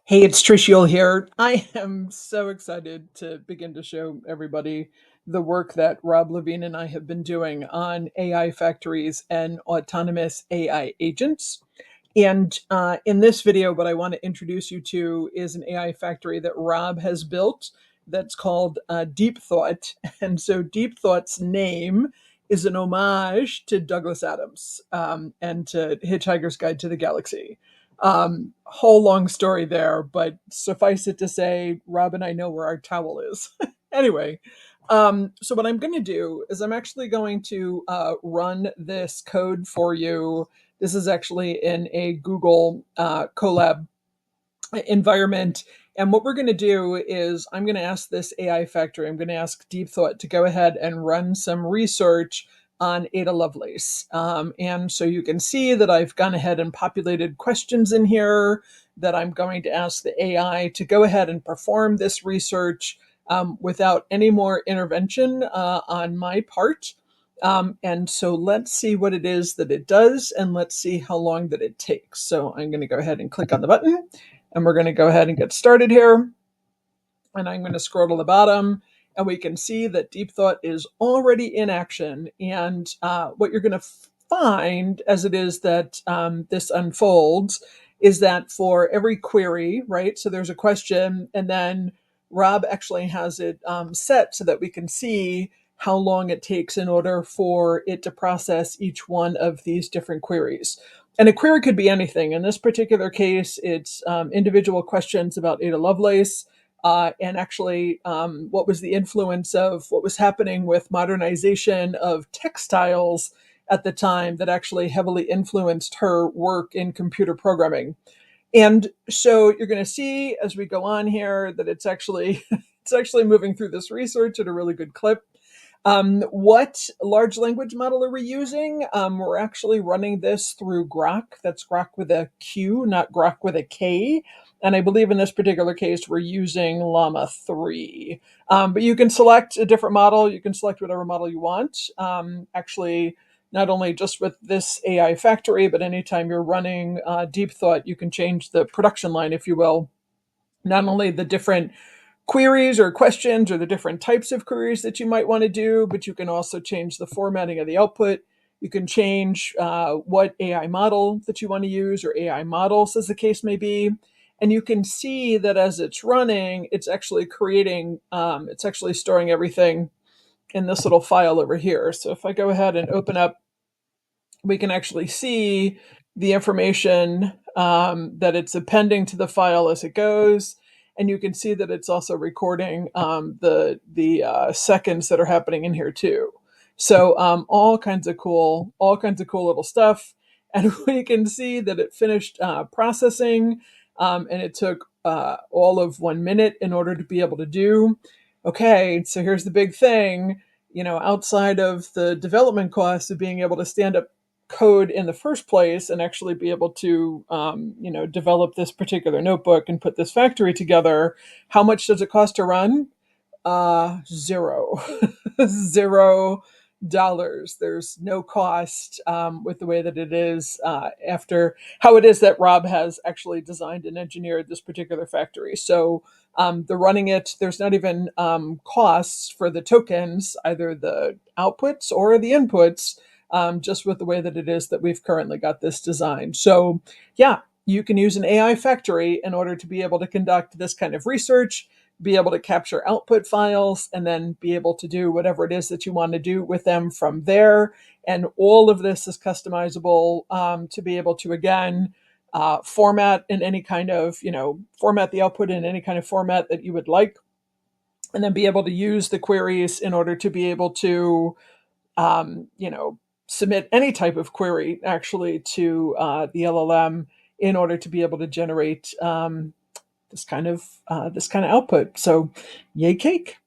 Hey, it's Trish Uhl here. I am so excited to begin to show everybody the work that Rob Lavigne and I have been doing on AI factories and autonomous AI agents. And in this video, what I want to introduce you to is an AI factory that Rob has built that's called Deep Thought. And so Deep Thought's name is an homage to Douglas Adams and to Hitchhiker's Guide to the Galaxy. Whole long story there, but suffice it to say, Rob and I know where our towel is. Anyway, so what I'm going to do is I'm actually going to run this code for you. This is actually in a Google Colab environment. And what we're going to do is I'm going to ask this AI factory, I'm going to ask Deep Thought to go ahead and run some research on Ada Lovelace. And so you can see that I've gone ahead and populated questions in here that I'm going to ask the AI to go ahead and perform this research without any more intervention on my part. And so let's see what it is that it does, and let's see how long that it takes. So I'm going to go ahead and click on the button, and we're going to go ahead and get started here. And I'm going to scroll to the bottom, and we can see that Deep Thought is already in action. And what you're going to find as it is that this unfolds is that for every query, right? So there's a question, and then Rob actually has it set so that we can see how long it takes in order for it to process each one of these different queries. And a query could be anything. In this particular case, it's individual questions about Ada Lovelace, and actually what was the influence of what was happening with modernization of textiles at the time that actually heavily influenced her work in computer programming. And so you're going to see as we go on here that it's actually it's actually moving through this research at a really good clip. What large language model are we using? We're actually running this through Groq. That's Groq with a Q, not Groq with a K. And I believe in this particular case, we're using Llama 3. But you can select a different model. You can select whatever model you want. Actually, not only just with this AI factory, but anytime you're running Deep Thought, you can change the production line, if you will. Not only the different queries or questions or the different types of queries that you might want to do, but you can also change the formatting of the output. You can change what AI model that you want to use, or AI models as the case may be. And you can see that as it's running, it's actually creating, it's actually storing everything in this little file over here. So if I go ahead and open up, we can actually see the information that it's appending to the file as it goes. And you can see that it's also recording the seconds that are happening in here too. So all kinds of cool little stuff. And we can see that it finished processing, and it took all of 1 minute in order to be able to do. Okay, so here's the big thing. Outside of the development costs of being able to stand up code in the first place and actually be able to develop this particular notebook and put this factory together, how much does it cost to run? Zero. $0. There's no cost with the way that it is, after how it is that Rob has actually designed and engineered this particular factory. So the running it, there's not even costs for the tokens, either the outputs or the inputs, just with the way that it is that we've currently got this designed. So yeah, you can use an AI factory in order to be able to conduct this kind of research, be able to capture output files, and then be able to do whatever it is that you want to do with them from there. And all of this is customizable to be able to, again, format in any kind of, format the output in any kind of format that you would like, and then be able to use the queries in order to be able to um, you know, submit any type of query actually to the LLM in order to be able to generate this kind of output. So, yay cake!